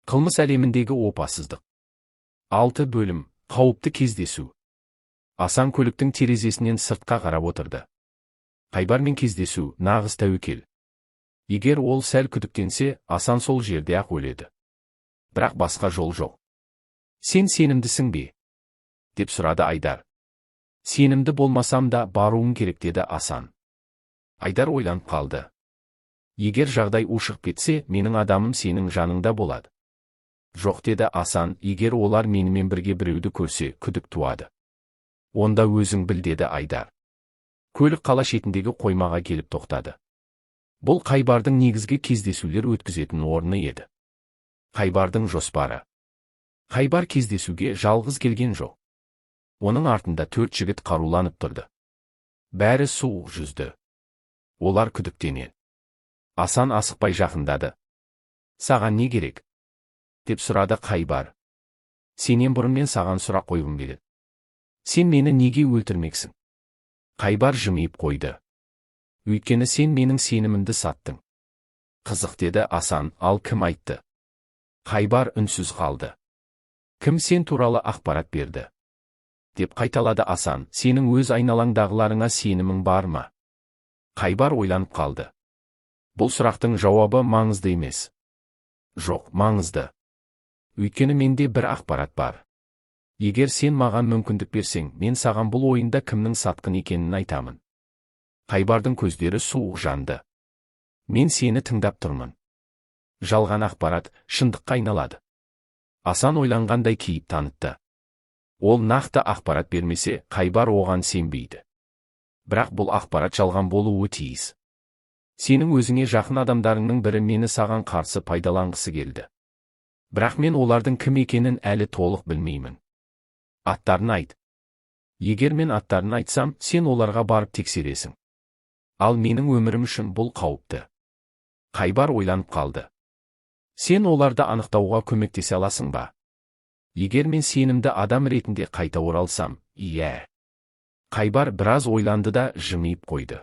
Қылмыс әлеміндегі опасыздық. 6 бөлім. Қауіпті кездесу. Асан көліктің терезесінен сыртқа қарап отырды. Қайбармен кездесу нағыз тәуекел. Егер ол сәл күдіктенсе, Асан сол жерде-ақ өледі. Бірақ басқа жол жоқ. Сен сенімдісің бе? Деп сұрады Айдар. Сенімді болмасам да баруым керек деді Асан. Айдар ойланып қалды. Егер жағдай ушығып кетсе, менің адамым сенің жаныңда болады. Жоқ деді Асан, егер олар менімен бірге біреуді көрсе, күдік туады. Онда өзің біл деді Айдар. Көлік қала шетіндегі қоймаға келіп тоқтады. Бұл Қайбардың негізгі кездесулер өткізетін орны еді. Қайбардың жоспары. Қайбар кездесуге жалғыз келген жоқ. Оның артында 4 жігіт қаруланып тұрды. Бәрі суық жүзді. Олар күдіктенеді. Асан асықпай жақындады. Саған не керек? Деп сұрады Қайбар. Сенен бұрын мен саған сұрақ қойғым келеді. Сен мені неге өлтірмексің? Қайбар жымиып қойды. Өйткені сен менің сенімімді саттың. Қызық деді Асан, ал кім айтты? Қайбар үнсіз қалды. Кім сен туралы ақпарат берді? Деп қайталады Асан, сенің өз айналаңдағыларыңа сенімің бар ма? Қайбар ойланып қалды. Бұл сұрақтың жауабы маңызды емес. Жоқ, маңызды. Өйткені менде бір ақпарат бар. Егер сен маған мүмкіндік берсең, мен саған бұл ойында кімнің сатқын екенін айтамын. Қайбардың көздері суық жанды. Мен сені тыңдап тұрмын. Жалған ақпарат шындыққа айналады. Асан ойланғандай кейіп танытты. Ол нақты ақпарат бермесе, Қайбар оған сенбейді. Бірақ бұл ақпарат жалған болуы тиіс. Сенің өзіңе жақын адамдарыңның бірі мені саған қарсы пайдаланғысы келді. Бірақ мен олардың кім екенін әлі толық білмеймін. Аттарын айт. Егер мен аттарын айтсам, сен оларға барып тексересің. Ал менің өмірім үшін бұл қауіпті. Қайбар ойланып қалды. Сен оларды анықтауға көмектесе аласың ба? Егер мен сенімді адам ретінде қайта оралсам, иә. Қайбар біраз ойланды да жымиып қойды.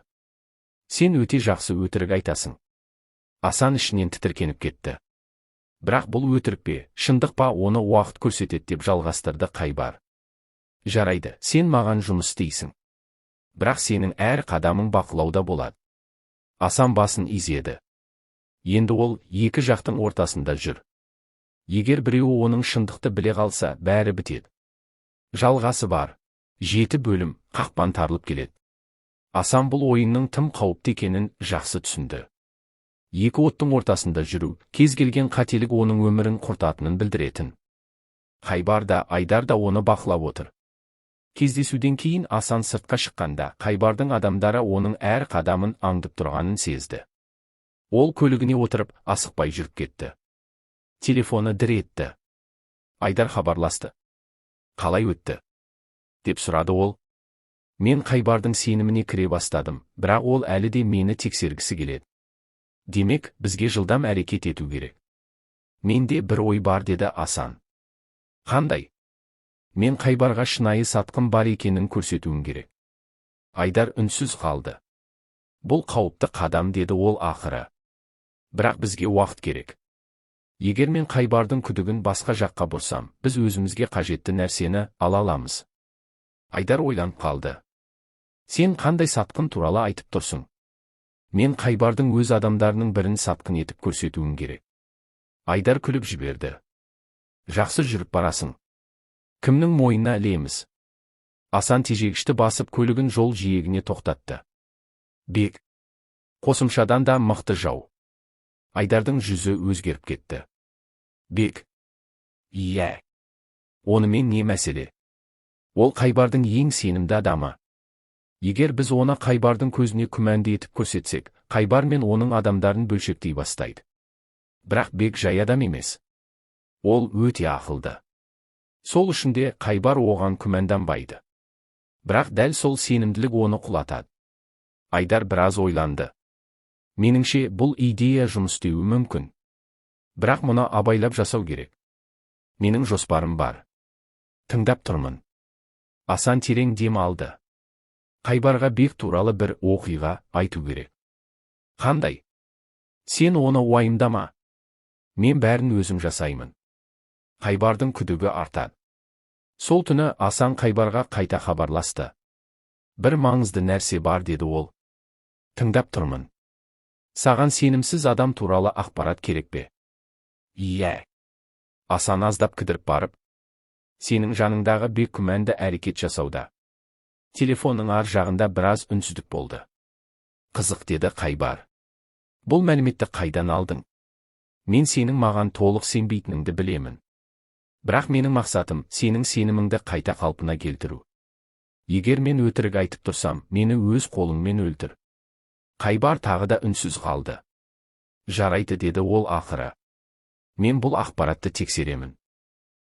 Сен өте жақсы өтірік айтасың. Асан ішінен тітіркеніп кетті. Бірақ бұл өтірік пе, шындық па, оны уақыт көрсетеді деп жалғастырды Қайбар. Жарайды, сен маған жұмыс істейсің. Бірақ сенің әр қадамың бақылауда болады. Асан басын изеді. Енді ол екі жақтың ортасында жүр. Егер біреуі оның шындықты біле қалса, бәрі бітеді. Жалғасы бар. 7 бөлім, қақпан тарылып келеді. Асан бұл ойынның тым қауіпті екенін жақсы түсінді. Екі оттың ортасында жүру, кез келген қателік оның өмірін құртатынын білдіретін. Қайбар да, Айдар да оны бақылап отыр. Кездесуден кейін Асан сыртқа шыққанда, Қайбардың адамдары оның әр қадамын аңдып тұрғанын сезді. Ол көлігіне отырып, асықпай жүріп кетті. Телефоны дір етті. Айдар хабарласты. Қалай өтті? Деп сұрады ол. Мен Қайбардың сеніміне кіре бастадым, бірақ ол әлі де мені тексергісі келеді. Демек, бізге жылдам әрекет ету керек. Менде бір ой бар деді Асан. Қандай? Мен Қайбарға шынайы сатқын бар екенін көрсетуім керек. Айдар үнсіз қалды. Бұл қауіпті қадам деді ол ақыры. Бірақ бізге уақыт керек. Егер мен Қайбардың күдігін басқа жаққа бұрсам, біз өзімізге қажетті нәрсені ала аламыз. Айдар ойланып қалды. Сен қандай сатқын туралы айтып тұрсың? Мен Қайбардың өз адамдарының бірін сатқын етіп көрсетуім керек. Айдар күліп жіберді. Жақсы жүріп барасың. Кімнің мойнына ілеміз? Асан тежегішті басып көлігін жол жиегіне тоқтатты. Бек. Қосымшадан да мықты жау. Айдардың жүзі өзгеріп кетті. Бек. Иә. Онымен не мәселе? Ол Қайбардың ең сенімді адамы. Егер біз оны Қайбардың көзіне күмәнді етіп көрсетсек, Қайбар мен оның адамдарын бөлшектей бастайды. Бірақ Бек жай адам емес. Ол өте ақылды. Сол үшін де Қайбар оған күмәнданбайды. Бірақ дәл сол сенімділік оны құлатады. Айдар біраз ойланды. Меніңше, бұл идея жұмыс істеуі мүмкін. Бірақ мұны абайлап жасау керек. Менің жоспарым бар. Тыңдап тұрмын. Асан терең дем алды. Қайбарға Бек туралы бір оқиға айту керек. Қандай? Сен оны уайымдама. Мен бәрін өзім жасаймын. Қайбардың күдігі артады. Сол түні Асан Қайбарға қайта хабарласты. Бір маңызды нәрсе бар, деді ол. Тыңдап тұрмын. Саған сенімсіз адам туралы ақпарат керек пе? Иә. Асан аздап кідіріп барып, сенің жаныңдағы бек күмәнді әрекет жасауда. Телефонның ар жағында біраз үнсіздік болды. Қызық, деді Қайбар. Бұл мәліметті қайдан алдың? Мен сенің маған толық сенбейтініңді білемін. Бірақ менің мақсатым сенің сеніміңді қайта қалпына келтіру. Егер мен өтірік айтып тұрсам, мені өз қолыңмен өлтір. Қайбар тағы да үнсіз қалды. Жарайды, деді ол ақыры. Мен бұл ақпаратты тексеремін.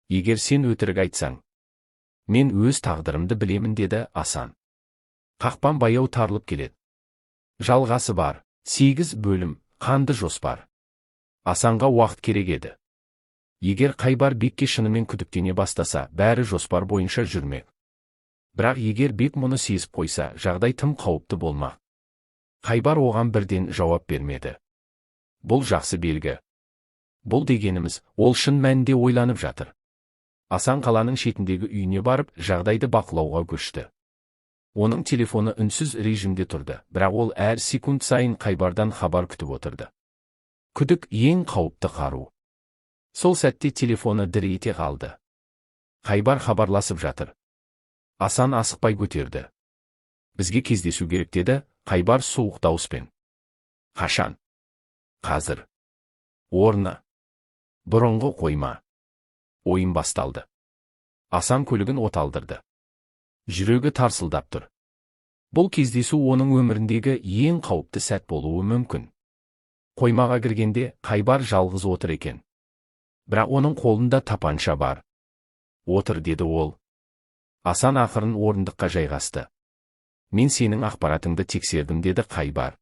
Егер сен өтірік айтсаң, мен өз тағдырымды білемін, деді Асан. Қақпан баяу тарылып келеді. Жалғасы бар. 8 бөлім. Қанды жоспар. Асанға уақыт керек еді. Егер Қайбар Бекке шынымен күдіктене бастаса, бәрі жоспар бойынша жүрмек. Бірақ егер Бек мұны сезіп қойса, жағдай тым қауіпті болмақ. Қайбар оған бірден жауап бермеді. Бұл жақсы белгі. Бұл дегеніміз, ол шын мәнінде ойланып жатыр. Асан қаланың шетіндегі үйіне барып, жағдайды бақылауға көшті. Оның телефоны үнсіз режимде тұрды, бірақ ол әр секунд сайын Қайбардан хабар күтіп отырды. Күдік ең қауіпті қару. Сол сәтте телефоны дір ете қалды. Қайбар хабарласып жатыр. Асан асықпай көтерді. Бізге кездесу керек, деді Қайбар суық дауыспен. Қашан? Қазір. Орны. Бұрынғы қойма. Ойын басталды. Асан көлігін оталдырды. Жүрегі тарсылдап тұр. Бұл кездесу оның өміріндегі ең қауіпті сәт болуы мүмкін. Қоймаға кіргенде Қайбар жалғыз отыр екен. Бірақ оның қолында тапанша бар. Отыр, деді ол. Асан ақырын орындыққа жайғасты. Мен сенің ақпаратыңды тексердім, деді Қайбар.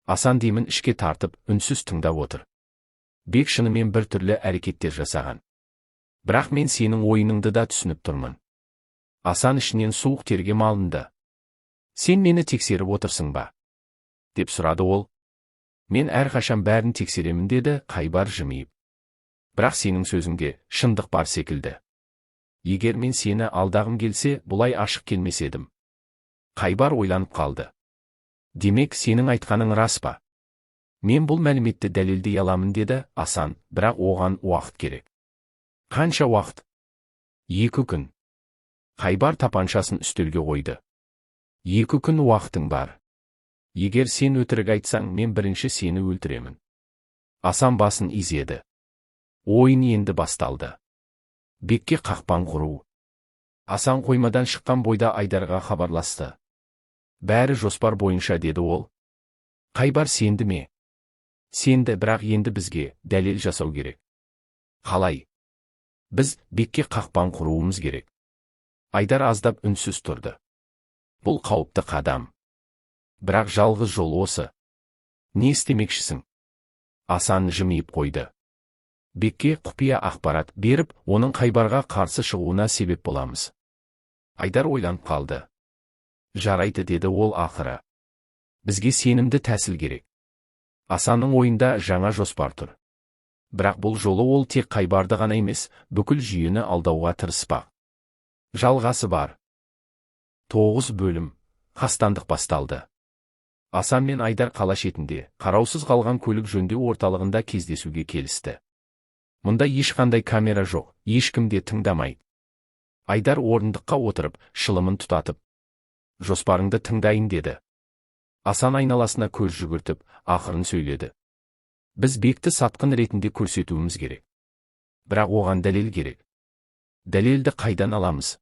Асан демін ішке тартып, үнсіз тыңдап отыр. Бек шынымен бір түрлі әрекеттер жасаған. Бірақ мен сенің ойыныңды да түсініп тұрмын. Асан ішінен суық терге малынды. Сен мені тексеріп отырсың ба? Деп сұрады ол. Мен әрқашан бәрін тексеремін, деді Қайбар жымиып. Бірақ сенің сөзіңде шындық бар секілді. Егер мен сені алдағым келсе, бұлай ашық келмес едім. Қайбар ойланып қалды. Демек, сенің айтқаның рас па? Мен бұл мәліметті дәлелдей аламын, деді Асан, бірақ оған уақыт керек. Қанша уақыт? 2 күн. Қайбар тапаншасын үстелге қойды. 2 күн уақытың бар. Егер сен өтірік айтсаң, мен бірінші сені өлтіремін. Асан басын изеді. Ойын енді басталды. Бекке қақпан құру. Асан қоймадан шыққан бойда Айдарға хабарласты. Бәрі жоспар бойынша, деді ол. Қайбар сенді ме? Сенді, бірақ енді бізге дәлел жасау керек. Қалай? Біз Бекке қақпан құруымыз керек. Айдар аздап үнсіз тұрды. Бұл қауіпті қадам. Бірақ жалғыз жол осы. Не істемекшісің? Асан жымиып қойды. Бекке құпия ақпарат беріп, оның Қайбарға қарсы шығуына себеп боламыз. Айдар ойланып қалды. Жарайды, деді ол ақыры. Бізге сенімді тәсіл керек. Асанның ойында жаңа жоспар тұр. Бірақ бұл жолы ол тек Қайбарды ғана емес, бүкіл жүйені алдауға тырыспақ. Жалғасы бар. 9 бөлім. Қастандық басталды. Асан мен Айдар қала шетінде, қараусыз қалған көлік жөндеу орталығында кездесуге келісті. Мұнда ешқандай камера жоқ, ешкім де тыңдамайды. Айдар орындыққа отырып, шылымын тұтатып, жоспарыңды тыңдайын, деді. Асан айналасына көз жүгіртіп, ақырын сөйледі. Біз Бекті сатқын ретінде көрсетуіміз керек. Бірақ оған дәлел керек. Дәлелді қайдан аламыз?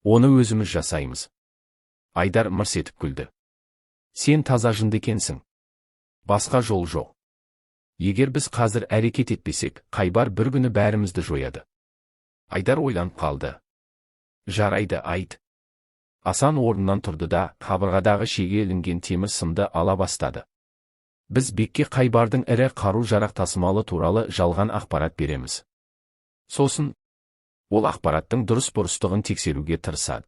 Оны өзіміз жасаймыз. Айдар мырс етіп күлді. Сен таза жынды екенсің. Басқа жол жоқ. Егер біз қазір әрекет етпесек, Қайбар бір күні бәрімізді жояды. Айдар ойланып қалды. Жарайды, айт. Асан орнынан тұрды да, қабырғадағы шеге ілінген темір сымды ала бастады. Біз Бекке Қайбардың ірі қару-жарақ тасымалы туралы жалған ақпарат береміз. Сосын, ол ақпараттың дұрыс-бұрыстығын тексеруге тырысады.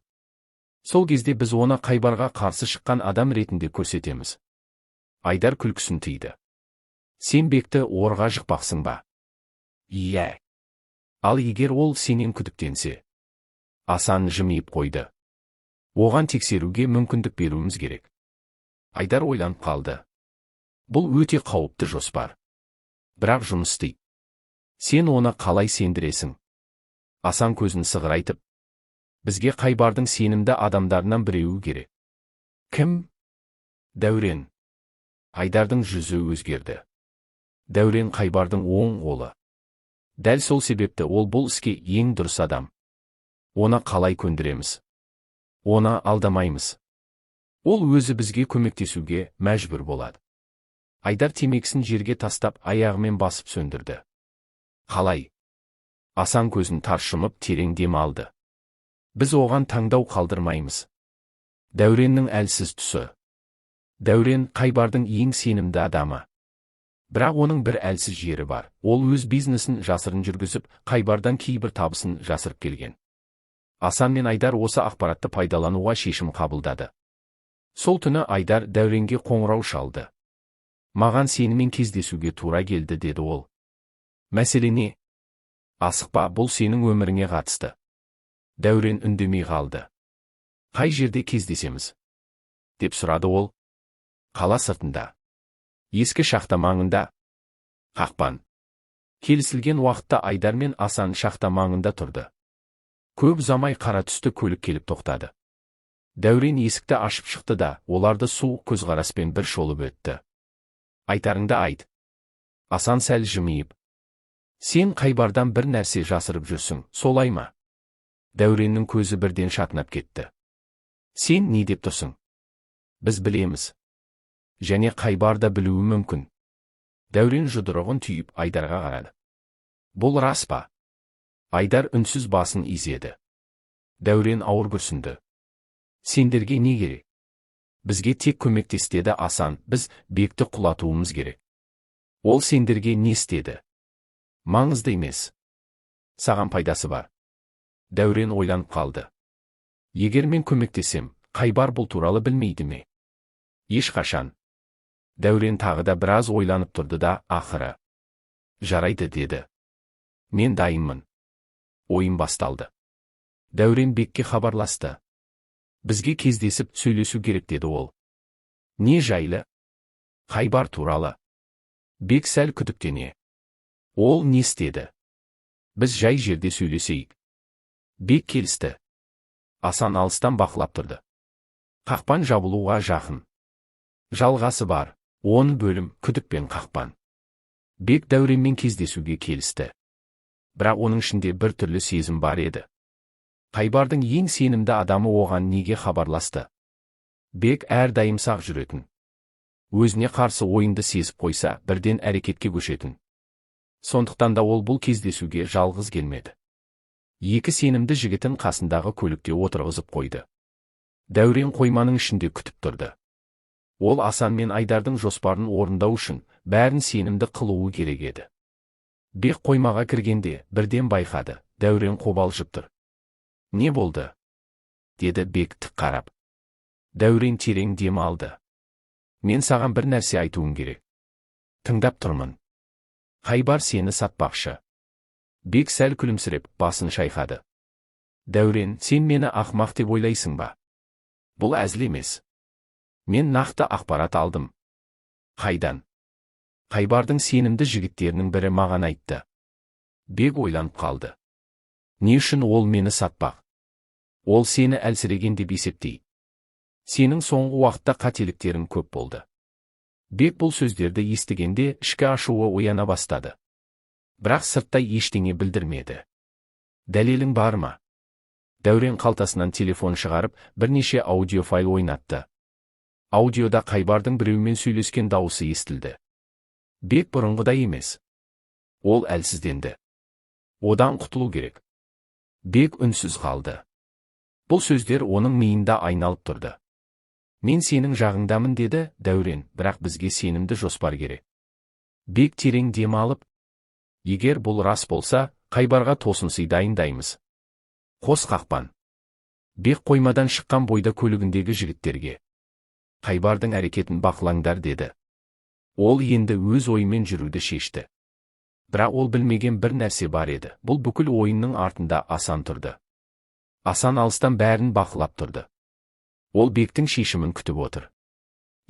Сол кезде біз оны Қайбарға қарсы шыққан адам ретінде көрсетеміз. Айдар күлкісін тыйды. Сен Бекті орға жықпақсың ба? Иә. Ал егер ол сенен күдіктенсе? Асан жымиып қойды. Оған тексеруге мүмкіндік беруіміз керек. Айдар ойланып қалды. Бұл өте қауіпті жоспар. Бірақ жұмыс істейді. Сен оны қалай сендіресің? Асан көзін сығырайтып. Бізге Қайбардың сенімді адамдарынан біреуі керек. Кім? Дәурен. Айдардың жүзі өзгерді. Дәурен Қайбардың оң қолы. Дәл сол себепті ол бұл іске ең дұрыс адам. Оны қалай көндіреміз? Оны алдамаймыз. Ол өзі бізге көмектесуге мәжбүр болады. Айдар темекісін жерге тастап аяғымен басып сөндірді. Қалай? Асан көзін таршымып терең дем алды. Біз оған таңдау қалдырмаймыз. Дәуреннің әлсіз тұсы. Дәурен Қайбардың ең сенімді адамы. Бірақ оның бір әлсіз жері бар. Ол өз бизнесін жасырын жүргізіп, Қайбардан кейбір табысын жасырып келген. Асан мен Айдар осы ақпаратты пайдалануға шешім қабылдады. Сол түні Айдар Дәуренге қоңырау шалды. Маған сенімен кездесуге тура келді, деді ол. Мәселе не? Асықпа, бұл сенің өміріңе қатысты. Дәурен үндемей қалды. Қай жерде кездесеміз? Деп сұрады ол. Қала сыртында. Ескі шахта маңында. Қақпан. Келісілген уақытта Айдар мен Асан шахта маңында тұрды. Көп ұзамай қара түсті көлік келіп тоқтады. Дәурен есікті ашып шықты да, оларды суық көзқараспен бір шолып өтті. Айтарыңды айт. Асан сәл жымиып. Сен Қайбардан бір нәрсе жасырып жүрсің, солай ма? Дәуреннің көзі бірден шатынап кетті. Сен не деп тұрсың? Біз білеміз. Және Қайбар да білуі мүмкін. Дәурен жұдырығын түйіп Айдарға қарады. Бұл рас па? Айдар үнсіз басын изеді. Дәурен ауыр күрсінді. Сендерге не керек? Бізге тек көмектес, деді Асан. Біз Бекті құлатуымыз керек. Ол сендерге не істеді? Маңызды емес. Саған пайдасы бар. Дәурен ойланып қалды. Егер мен көмектесем, Қайбар бұл туралы білмейді ме? Ешқашан. Дәурен тағы да біраз ойланып тұрды да, ақыры. Жарайды, деді. Мен дайынмын. Ойын басталды. Дәурен Бекке хабарласты. Бізге кездесіп сөйлесу керек, деді ол. Не жайлы? Қайбар туралы. Бек сәл күдіктене. Ол не істеді? Біз жай жерде сөйлесейік. Бек келісті. Асан алыстан бақылап тұрды. Қақпан жабылуға жақын. Жалғасы бар. 10 бөлім күдік пен қақпан. Бек Дәуренмен кездесуге келісті. Бірақ оның ішінде бір түрлі сезім бар еді. Қайбардың ең сенімді адамы оған неге хабарласты? Бек әрдайым сақ жүретін. Өзіне қарсы ойынды сезіп қойса, бірден әрекетке көшетін. Сондықтан да ол бұл кездесуге жалғыз келмеді. Екі сенімді жігітін қасындағы көлікте отырғызып қойды. Дәурен қойманың ішінде күтіп тұрды. Ол Асан мен Айдардың жоспарын орындау үшін бәрін сенімді қылуы керек еді. Бек қоймаға кіргенде бірден байқады, Дәурен қобалжып тұр. Не болды? Деді Бек тік қарап. Дәурен терең дем алды. Мен саған бір нәрсе айтуым керек. Тыңдап тұрмын. Қайбар сені сатпақшы. Бек сәл күлімсіреп басын шайқады. Дәурен, сен мені ақымақ деп ойлайсың ба? Бұл әзіл емес. Мен нақты ақпарат алдым. Қайдан? Қайбардың сенімді жігіттерінің бірі маған айтты. Бек ойланып қалды. Не үшін ол мені сатпақ? Ол сені әлсіреген деп есептейді. Сенің соңғы уақытта қателіктерің көп болды. Бек бұл сөздерді естігенде ішкі ашуы ояна бастады. Бірақ сырттай ештеңе білдірмеді. Дәлелің бар ма? Дәурен қалтасынан телефон шығарып, бірнеше аудиофайл ойнатты. Аудиода Қайбардың біреумен сөйлескен дауысы естілді. Бек бұрынғыдай емес. Ол әлсізденді. Одан құтылу керек. Бек үнсіз қалды. Бұл сөздер оның миында айналып тұрды. Мен сенің жағыңдамын, деді Дәурен, бірақ бізге сенімді жоспар керек. Бек терең дем алып, егер бұл рас болса, Қайбарға тосынсый дайындаймыз. Қос қақпан. Бек қоймадан шыққан бойда көлігіндегі жігіттерге. Қайбардың әрекетін бақылаңдар, деді. Ол енді өз ойымен жүруді шешті. Бірақ ол білмеген бір нәрсе бар еді. Бұл бүкіл ойынның артында Асан тұрды. Асан алыстан бәрін бақылап тұрды. Ол Бектің шешімін күтіп отыр.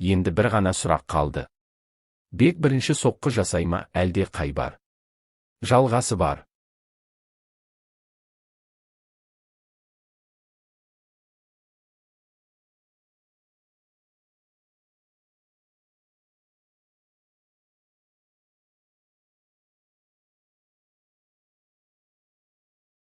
Енді бір ғана сұрақ қалды. Бек бірінші соққы жасай ма, әлде Қайбар? Жалғасы бар.